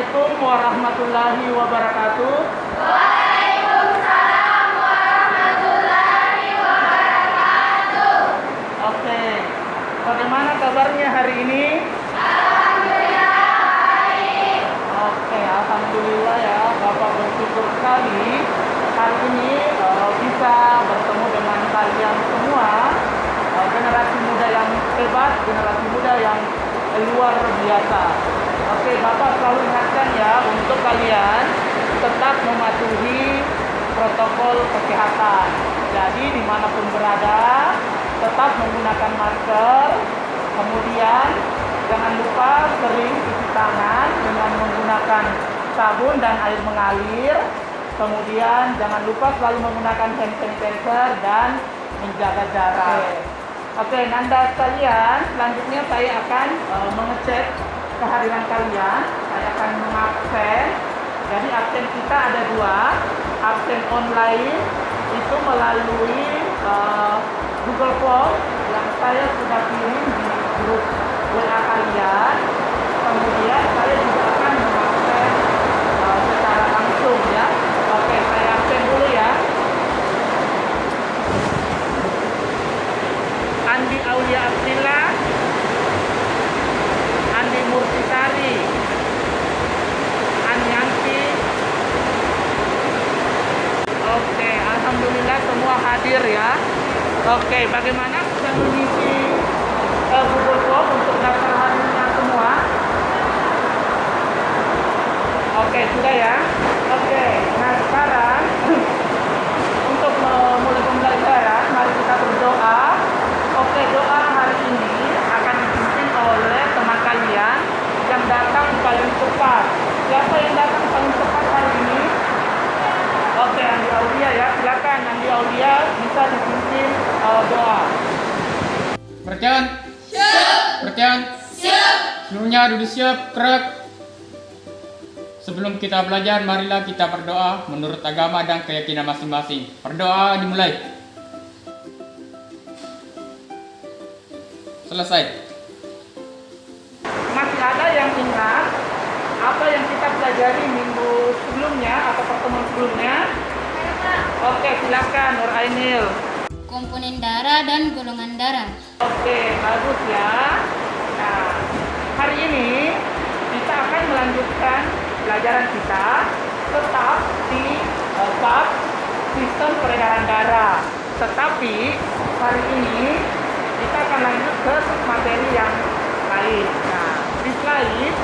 Assalamualaikum warahmatullahi wabarakatuh. Waalaikumsalam warahmatullahi wabarakatuh. Oke, bagaimana kabarnya hari ini? Alhamdulillah baik. Oke, alhamdulillah ya, Bapak bersyukur sekali hari ini bisa bertemu dengan kalian semua, generasi muda yang hebat, generasi muda yang luar biasa. Oke, Bapak selalu ingatkan ya untuk kalian tetap mematuhi protokol kesehatan. Jadi dimanapun berada, tetap menggunakan masker. Kemudian jangan lupa sering cuci tangan dengan menggunakan sabun dan air mengalir. Kemudian jangan lupa selalu menggunakan hand sanitizer dan menjaga jarak. Oke, Nanda sekalian, selanjutnya saya akan mengecek kehadiran kalian. Saya akan mengabsen. Jadi absen kita ada dua. Absen online itu melalui Google Form yang saya sudah kirim di grup WA kalian. Kemudian saya juga akan mengabsen secara langsung ya. Oke, saya absen dulu ya. Andi Aulia Abdillah, Andi Murtisari, Anyanti. Oke, alhamdulillah semua hadir ya. Oke, bagaimana sudah mengisi Google Form untuk daftar hadirnya semua? Oke, sudah ya. Oke, nah sekarang untuk memulai pembelajaran, mari kita berdoa. Oke, doa hari ini akan dipimpin oleh teman kalian yang datang paling cepat. Siapa yang datang paling cepat hari ini? Oke, Andi Aulia ya. Silakan Andi Aulia bisa dipimpin doa. Perhatian. Siap. Perhatian. Siap. Seluruhnya duduk siap, gerak. Sebelum kita belajar, marilah kita berdoa menurut agama dan keyakinan masing-masing. Berdoa dimulai. Selesai. Masih ada yang ingat apa yang kita pelajari minggu sebelumnya atau pertemuan sebelumnya? Oke, silakan Nur Ainil. Komponen darah dan golongan darah. Oke, bagus ya. Nah, hari ini kita akan melanjutkan pelajaran kita tetap di bab sistem peredaran darah. Tetapi hari ini kita akan lanjut ke materi yang lain. Nah, di slide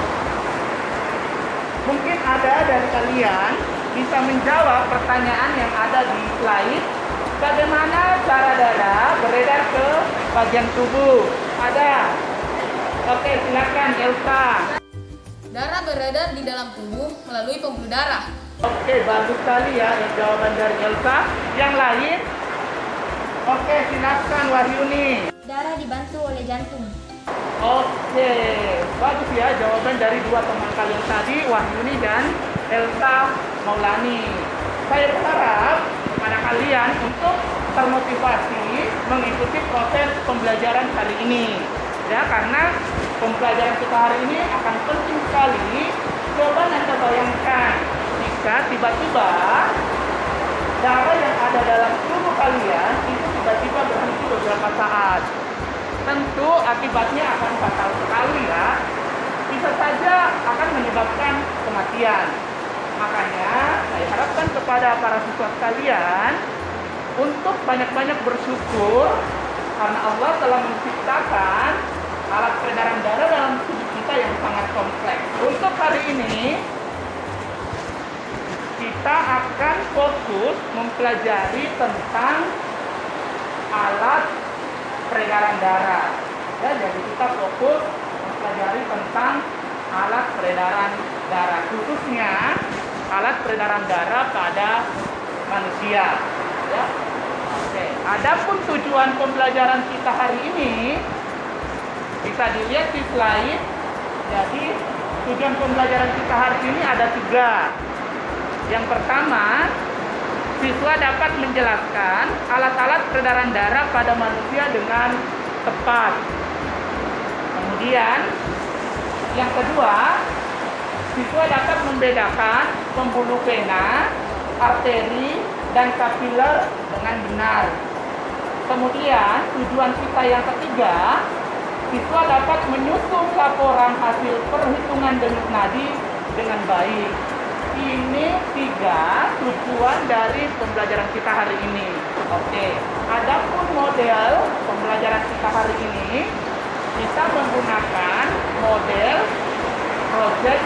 mungkin ada dari kalian bisa menjawab pertanyaan yang ada di slide. Bagaimana cara darah beredar ke bagian tubuh? Ada? Oke, silakan Elsa. Darah beredar di dalam tubuh melalui pembuluh darah. Oke, bagus sekali ya jawaban dari Elsa. Yang lain? Oke, silakan Wahyuni. Darah dibantu oleh jantung. Oke, bagus ya jawaban dari dua teman kalian tadi, Wahyuni dan Elsa Maulani. Saya berharap kepada kalian untuk termotivasi mengikuti proses pembelajaran kali ini. Ya, karena pembelajaran kita hari ini akan penting sekali. Coba Anda bayangkan jika tiba-tiba darah yang ada dalam tubuh kalian itu tiba-tiba berhenti beberapa saat. Tentu akibatnya akan fatal sekali ya. Bisa saja akan menyebabkan kematian. Makanya saya harapkan kepada para siswa sekalian untuk banyak-banyak bersyukur karena Allah telah menciptakan alat peredaran darah dalam tubuh kita yang sangat kompleks. Untuk hari ini kita akan fokus mempelajari tentang alat peredaran darah. Ya, jadi kita fokus mempelajari tentang alat peredaran darah, khususnya alat peredaran darah pada manusia. Ya. Oke. Adapun tujuan pembelajaran kita hari ini bisa dilihat di slide. Jadi tujuan pembelajaran kita hari ini ada 3. Yang pertama, siswa dapat menjelaskan alat-alat peredaran darah pada manusia dengan tepat. Kemudian yang kedua, Siswa dapat membedakan pembuluh vena, arteri, dan kapiler dengan benar. Kemudian, tujuan kita yang ketiga, siswa dapat menyusun laporan hasil perhitungan denyut nadi dengan baik. Ini 3 tujuan dari pembelajaran kita hari ini. Oke, adapun model pembelajaran kita hari ini, kita menggunakan model project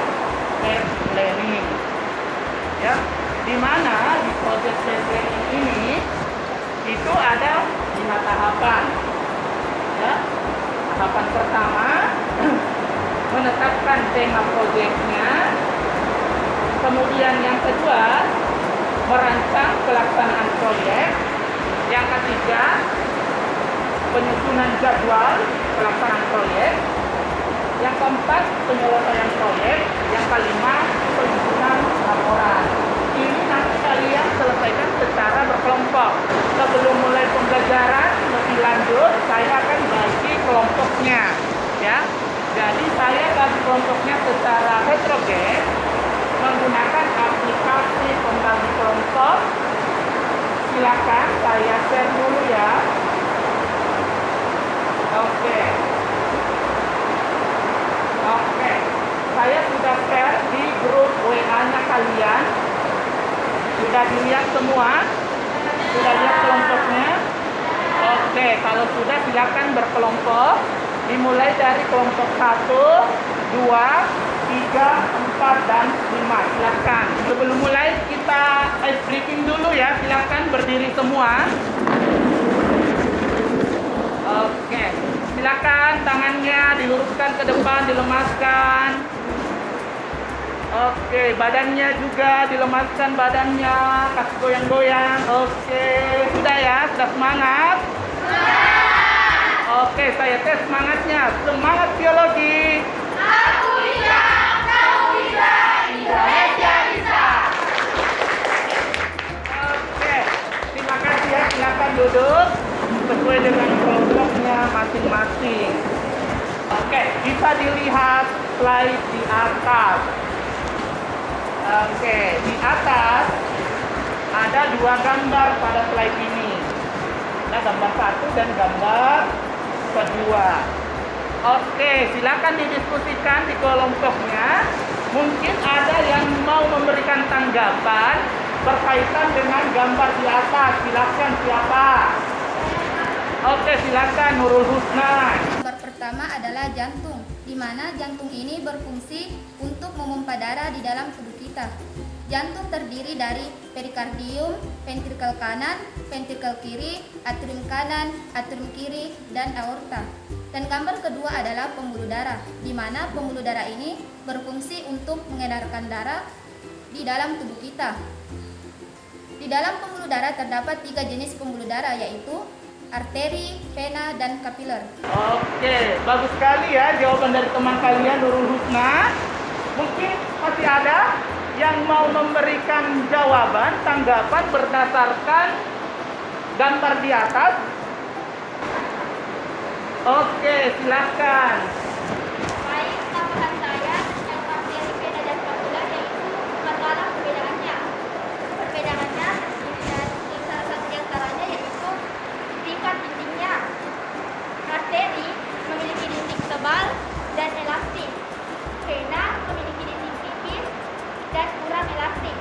based learning. Ya, di mana di project based learning ini itu ada 5 tahapan. Ya, tahapan pertama menetapkan tema proyeknya. Kemudian yang kedua merancang pelaksanaan proyek. Yang ketiga penyusunan jadwal pelaksanaan proyek. Yang keempat penyelesaian proyek. Yang kelima penyusunan laporan. Ini nanti kalian selesaikan secara berkelompok. Sebelum mulai pembelajaran lebih lanjut, saya akan bagi kelompoknya, ya. Jadi saya bagi kelompoknya secara heterogen menggunakan aplikasi pembagi kelompok. Silakan saya share dulu ya. Oke. Saya sudah share di grup WA-nya kalian. Sudah dilihat semua? Sudah lihat kelompoknya? Oke, kalau sudah silakan berkelompok. Dimulai dari kelompok 1, 2, 3, 4, dan 5. Silakan. Sebelum mulai kita ice breaking dulu ya. Silakan berdiri semua. Oke. Silakan tangannya diluruskan ke depan, dilemaskan. Oke, badannya juga dilemaskan badannya, kasih goyang-goyang. Oke, sudah ya, sudah semangat? Oke, saya tes semangatnya. Semangat biologi. Aku bisa, kau bisa, Indonesia bisa. Oke, terima kasih ya. Silakan duduk sesuai dengan kelompoknya masing-masing. Oke, bisa dilihat slide di atas. Oke, di atas ada 2 gambar pada slide ini. Ada gambar 1 dan gambar kedua. Oke, silakan didiskusikan di kelompoknya. Mungkin ada yang mau memberikan tanggapan berkaitan dengan gambar di atas. Silakan siapa? Oke, silakan Nurul Husna. Gambar pertama adalah jantung, di mana jantung ini berfungsi untuk memompa darah di dalam tubuh kita. Jantung terdiri dari perikardium, ventrikel kanan, ventrikel kiri, atrium kanan, atrium kiri, dan aorta. Dan gambar kedua adalah pembuluh darah, di mana pembuluh darah ini berfungsi untuk mengedarkan darah di dalam tubuh kita. Di dalam pembuluh darah terdapat 3 jenis pembuluh darah, yaitu arteri, vena, dan kapiler. Oke, bagus sekali ya jawaban dari teman kalian Nurul Husna. Mungkin masih ada yang mau memberikan jawaban, tanggapan berdasarkan gambar di atas. Oke, silakan. Baik, tambahan saya yang arteri, vena, dan kapiler yaitu masalah perbedaannya. Perbedaannya terdiri dari salah satu di antaranya yaitu tingkat dindingnya. Arteri memiliki dinding tebal dan elastis. Vena memiliki dinding tipis dan kurang elastik.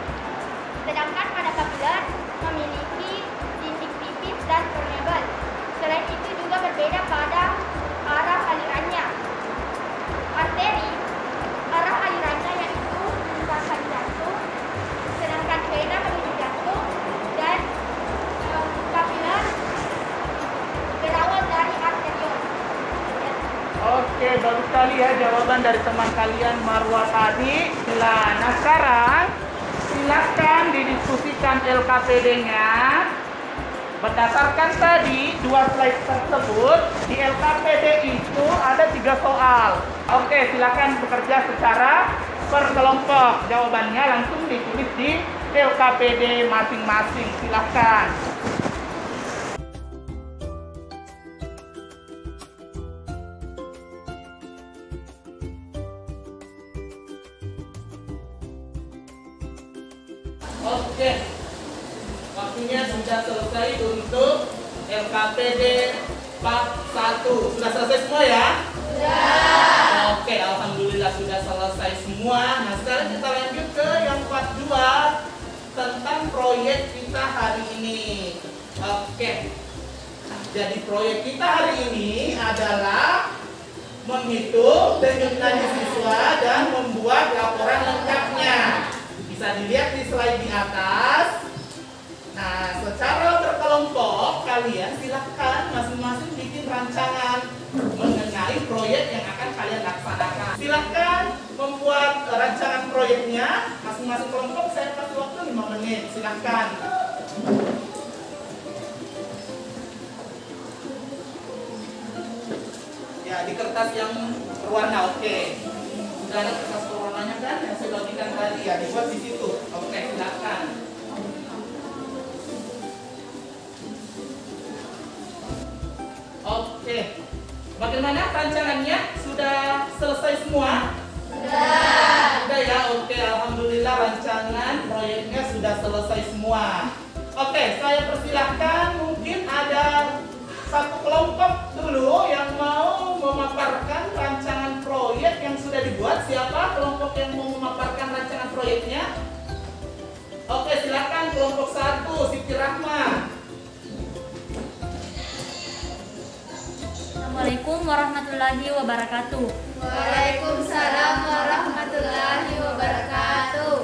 Sedangkan pada kapiler memiliki dinding tipis dan permeable. Selain itu juga berbeda pada arah alirannya. Arteri, arah alirannya yaitu lintasan jantung, sedangkan vena menuju jantung, dan kapiler berawal dari arteriol. Oke, bagus sekali ya jawaban dari teman kalian Marwa tadi. Nah sekarang silakan didiskusikan LKPD-nya. Berdasarkan tadi 2 slide tersebut, di LKPD itu ada 3 soal. Oke, silakan bekerja secara berkelompok. Jawabannya langsung ditulis di LKPD masing-masing. Silakan. LKPD Part 1. Sudah selesai semua ya? Oke, alhamdulillah sudah selesai semua. Nah, sekarang kita lanjut ke yang part 2 tentang proyek kita hari ini. Oke. Jadi proyek kita hari ini adalah menghitung denyut nadi siswa dan membuat laporan lengkapnya. Bisa dilihat di slide di atas. Nah, secara berkelompok kalian silahkan masing-masing bikin rancangan mengenai proyek yang akan kalian laksanakan. Silahkan membuat rancangan proyeknya masing-masing kelompok. Saya kasih waktu 5 menit. Silahkan. Ya, di kertas yang berwarna, oke. Sudah ada kertas berwarnanya kan yang saya bagikan tadi ya, dibuat di situ. Oke, silakan. Oke. Bagaimana rancangannya? Sudah selesai semua? Sudah ya, oke. Alhamdulillah rancangan proyeknya sudah selesai semua. Oke, saya persilahkan mungkin ada satu kelompok dulu yang mau memaparkan rancangan proyek yang sudah dibuat. Siapa kelompok yang mau memaparkan rancangan proyeknya? Oke, silakan kelompok 1, Siti Rahma. Assalamualaikum warahmatullahi wabarakatuh. Waalaikumsalam warahmatullahi wabarakatuh.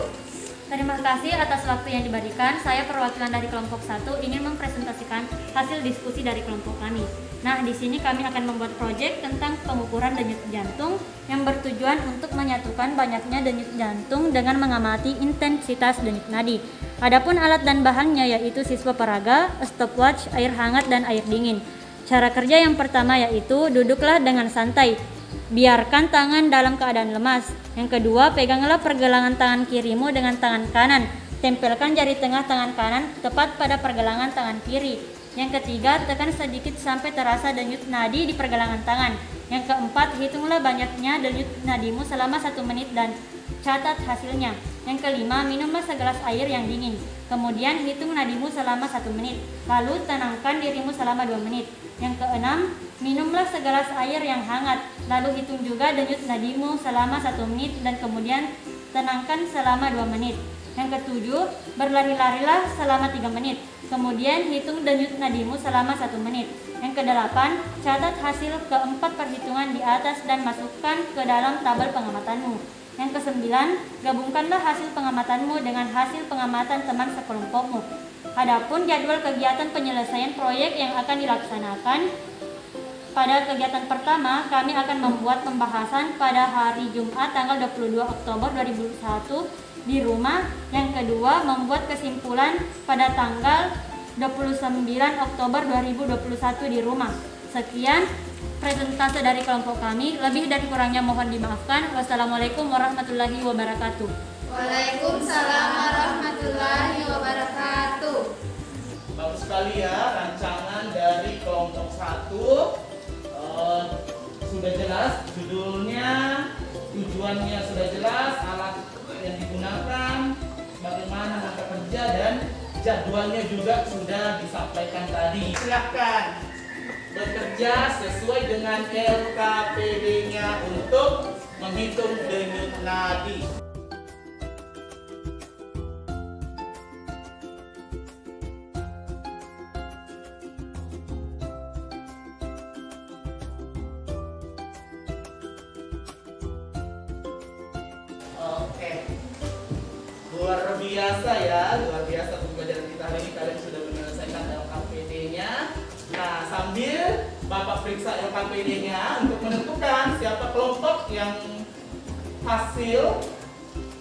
Terima kasih atas waktu yang diberikan. Saya perwakilan dari kelompok 1 ingin mempresentasikan hasil diskusi dari kelompok kami. Nah, di sini kami akan membuat proyek tentang pengukuran denyut jantung yang bertujuan untuk menyatukan banyaknya denyut jantung dengan mengamati intensitas denyut nadi. Adapun alat dan bahannya yaitu siswa peraga, stopwatch, air hangat dan air dingin. Cara kerja yang pertama yaitu duduklah dengan santai. Biarkan tangan dalam keadaan lemas. Yang kedua, peganglah pergelangan tangan kirimu dengan tangan kanan. Tempelkan jari tengah tangan kanan tepat pada pergelangan tangan kiri. Yang ketiga, tekan sedikit sampai terasa denyut nadi di pergelangan tangan. Yang keempat, hitunglah banyaknya denyut nadimu selama 1 menit dan catat hasilnya. Yang kelima, minumlah segelas air yang dingin. Kemudian hitung nadimu selama 1 menit. Lalu tenangkan dirimu selama 2 menit. Yang keenam, minumlah segelas air yang hangat. Lalu hitung juga denyut nadimu selama 1 menit dan kemudian tenangkan selama 2 menit. Yang ketujuh, berlari-larilah selama 3 menit. Kemudian hitung denyut nadimu selama 1 menit. Yang kedelapan, catat hasil keempat perhitungan di atas dan masukkan ke dalam tabel pengamatanmu. Yang kesembilan, gabungkanlah hasil pengamatanmu dengan hasil pengamatan teman sekelompokmu. Adapun jadwal kegiatan penyelesaian proyek yang akan dilaksanakan, pada kegiatan pertama kami akan membuat pembahasan pada hari Jumat tanggal 22 Oktober 2021 di rumah. Yang kedua, membuat kesimpulan pada tanggal 29 Oktober 2021 di rumah. Sekian presentase dari kelompok kami. Lebih dan kurangnya mohon dimaafkan. Wassalamualaikum warahmatullahi wabarakatuh. Waalaikumsalam warahmatullahi wabarakatuh. Bagus sekali ya rancangan dari kelompok 1. Sudah jelas judulnya, tujuannya sudah jelas, alat yang digunakan, bagaimana mata kerja dan jadwalnya juga sudah disampaikan tadi. Silakan bekerja sesuai dengan LKPD-nya untuk menghitung denyut nadi. Oke, luar biasa ya, luar biasa pembelajaran kita hari ini. Kalian sudah menyelesaikan LKPD-nya. Nah, sambil Bapak periksa LKPD-nya untuk menentukan siapa kelompok yang hasil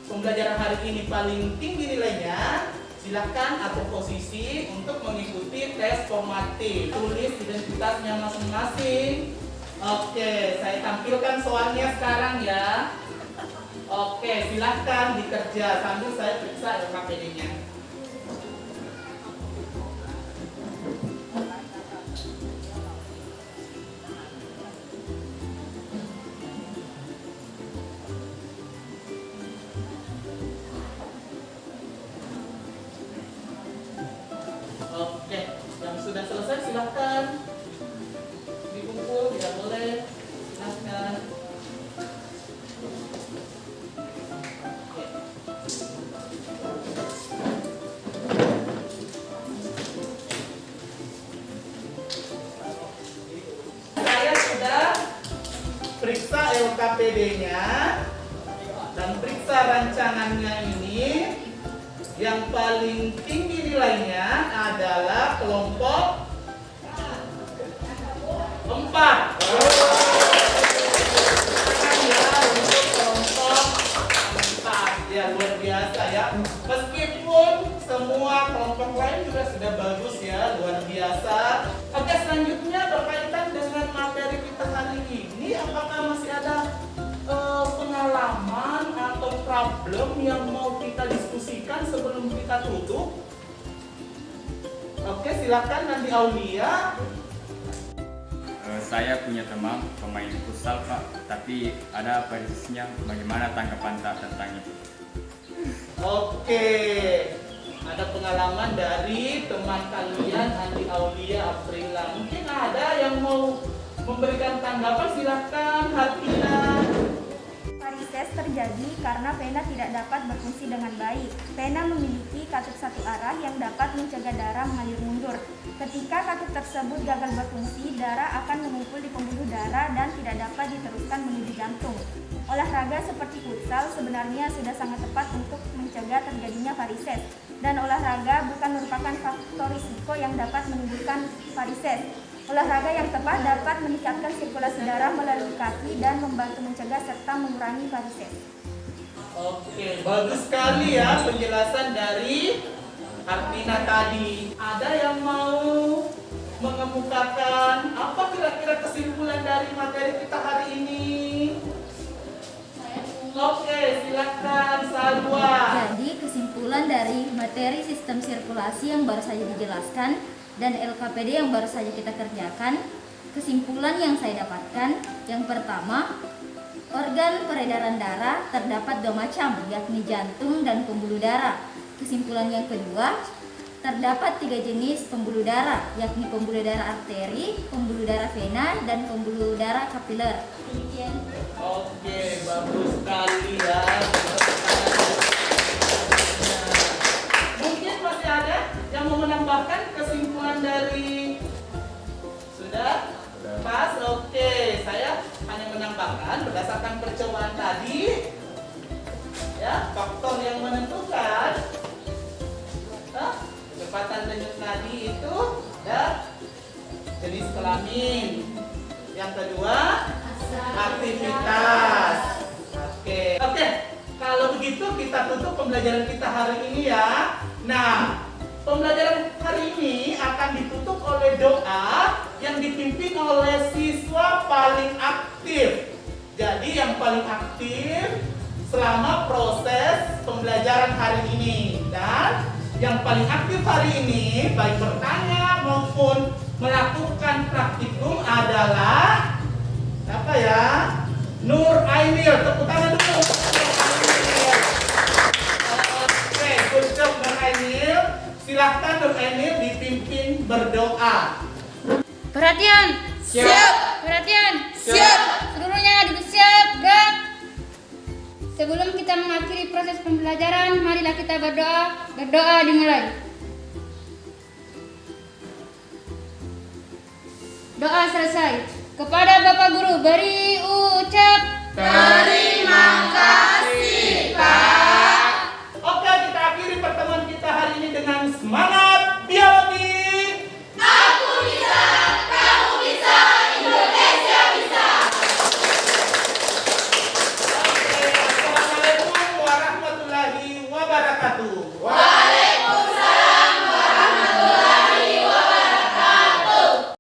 pembelajaran hari ini paling tinggi nilainya, silahkan atur posisi untuk mengikuti tes formatif. Tulis identitasnya masing-masing. Oke, saya tampilkan soalnya sekarang ya. Oke, silahkan dikerja sambil saya periksa LKPD-nya. Oke, yang sudah selesai silahkan periksa LKPD-nya dan periksa rancangannya ini. Yang paling tinggi nilainya adalah kelompok 4. Ya, untuk kelompok 4. Ya, luar biasa ya. Meskipun semua kelompok lain juga sudah bagus ya, luar biasa. Oke, selanjutnya berkaitan dengan materi kita hari ini, apakah masih ada pengalaman atau problem yang mau kita diskusikan sebelum kita tutup? Oke, silakan Nandi Aulia. Saya punya teman pemain futsal Pak, tapi ada persisnya. Bagaimana tanggapan tak tentang itu? Oke, ada pengalaman dari teman kalian Nandi Aulia Aprila. Mungkin ada yang mau memberikan tanggapan, silakan Hartina. Varises terjadi karena pena tidak dapat berfungsi dengan baik. Pena memiliki katup satu arah yang dapat mencegah darah mengalir mundur. Ketika katup tersebut gagal berfungsi, darah akan mengumpul di pembuluh darah dan tidak dapat diteruskan menuju jantung. Olahraga seperti futsal sebenarnya sudah sangat tepat untuk mencegah terjadinya varises, dan olahraga bukan merupakan faktor risiko yang dapat menimbulkan varises. Olahraga yang tepat dapat meningkatkan sirkulasi darah melalui kaki dan membantu mencegah serta mengurangi varises. Oke, bagus sekali ya penjelasan dari Artina tadi. Ada yang mau mengemukakan apa kira-kira kesimpulan dari materi kita hari ini? Oke, silakan Salwa. Jadi kesimpulan dari materi sistem sirkulasi yang baru saja dijelaskan dan LKPD yang baru saja kita kerjakan, kesimpulan yang saya dapatkan, yang pertama, organ peredaran darah terdapat 2 macam, yakni jantung dan pembuluh darah. Kesimpulan yang kedua, terdapat 3 jenis pembuluh darah, yakni pembuluh darah arteri, pembuluh darah vena, dan pembuluh darah kapiler. Demikian. Oke, bagus sekali ya. Mungkin masih ada yang mau menambahkan kesimpulan dari sudah? Pas, oke. Saya hanya menambahkan berdasarkan percobaan tadi, ya, faktor yang menentukan kecepatan denyut nadi itu dan jenis kelamin. Yang kedua, aktivitas. Oke. Kalau begitu kita tutup pembelajaran kita hari ini ya. Nah, pembelajaran hari ini akan ditutup oleh doa yang dipimpin oleh siswa paling aktif. Jadi yang paling aktif selama proses pembelajaran hari ini, dan yang paling aktif hari ini baik bertanya maupun melakukan praktikum adalah siapa ya? Nur Ainil. Tepuk tangan dulu. Oke, good job Nur Ainil. Silahkan Nur Ainil dipimpin berdoa. Perhatian. Siap. Perhatian. Siap. Seluruhnya duduk siap. Gerak. Sebelum kita mengakhiri proses pembelajaran, marilah kita berdoa. Berdoa dimulai. Doa selesai. Kepada Bapak Guru beri ucap. Mari